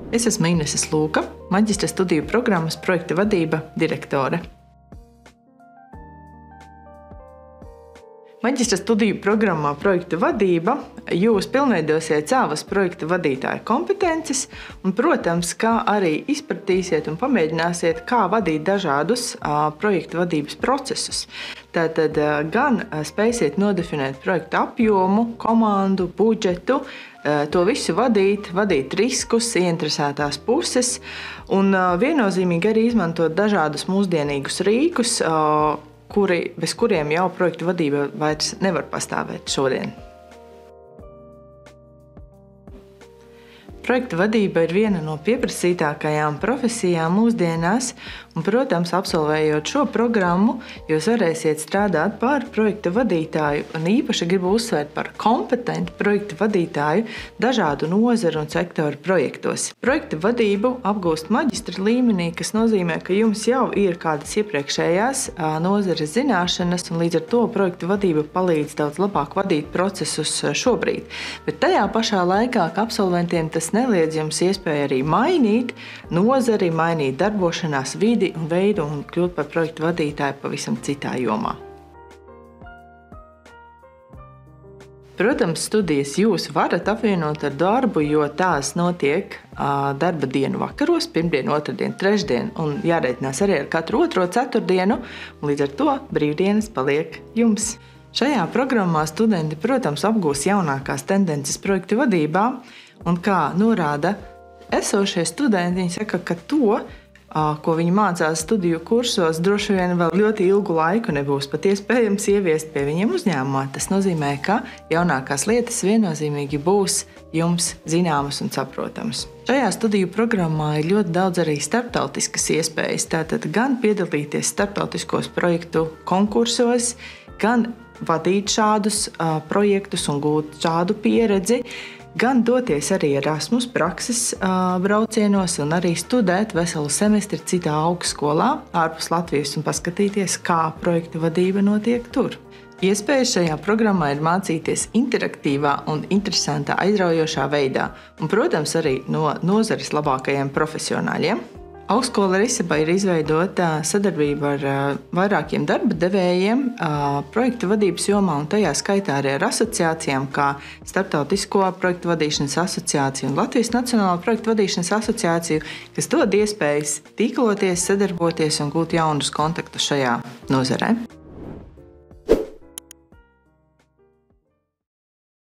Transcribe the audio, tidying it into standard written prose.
Es esmu Inese Lūka, maģistra studiju programmas projekta vadība direktore. Maģistra studiju programmā projekta vadība jūs pilnveidosiet savas projekta vadītāja kompetences un, protams, kā arī izpratīsiet un pamēģināsiet, kā vadīt dažādus projekta vadības procesus. Tātad gan spēsiet nodefinēt projekta apjomu, komandu, budžetu, to visu vadīt riskus, ieinteresētās puses un viennozīmīgi arī izmantot dažādus mūsdienīgus rīkus, bez kuriem jau projekta vadība vairs nevar pastāvēt šodien. Projekta vadība ir viena no pieprasītākajām profesijām mūsdienās, un, protams, absolvējot šo programmu, jūs varēsiet strādāt par projekta vadītāju, un īpaši gribu uzsvērt par kompetentu projekta vadītāju dažādu nozaru un sektoru projektos. Projekta vadību apgūst maģistra līmenī, kas nozīmē, ka jums jau ir kādas iepriekšējās nozares zināšanas, un līdz ar to projekta vadība palīdz daudz labāk vadīt procesus šobrīd. Bet tajā pašā laikā, ka absolventiem tas neliedz jums iespēju arī mainīt nozari, mainīt darbošanās vidi un veidu un kļūt par projektu vadītāju pavisam citā jomā. Protams, studijas jūs varat apvienot ar darbu, jo tās notiek darba dienu vakaros, pirmdien, otrdien, trešdien un jārēķinās arī ar katru otro ceturtdienu, un līdz ar to brīvdienas paliek jums. Šajā programmā studenti, protams, apgūs jaunākās tendences projektu vadībā, un kā norāda esošie studenti, viņi saka, ka to, ko viņi mācās studiju kursos, droši vien vēl ļoti ilgu laiku nebūs pat iespējams ieviest pie viņiem uzņēmumā. Tas nozīmē, ka jaunākās lietas viennozīmīgi būs jums zināmas un saprotamas. Šajā studiju programmā ir ļoti daudz arī starptautiskas iespējas, tātad gan piedalīties starptautiskos projektu konkursos, gan vadīt šādus projektus un gūt šādu pieredzi, gan doties arī Erasmus prakses braucienos un arī studēt veselu semestri citā augstskolā ārpus Latvijas un paskatīties, kā projekta vadība notiek tur. Iespējas šajā programmā ir mācīties interaktīvā un interesantā, aizraujošā veidā un, protams, arī no nozares labākajiem profesionāļiem. Augstskola Riseba ir izveidota sadarbība ar vairākiem darba devējiem projektu vadības jomā un tajā skaitā arī ar asociācijām kā Starptautisko projektu vadīšanas asociāciju un Latvijas Nacionālo projektu vadīšanas asociāciju, kas dod iespējas tīkloties, sadarboties un gūt jaunus kontaktus šajā nozarē.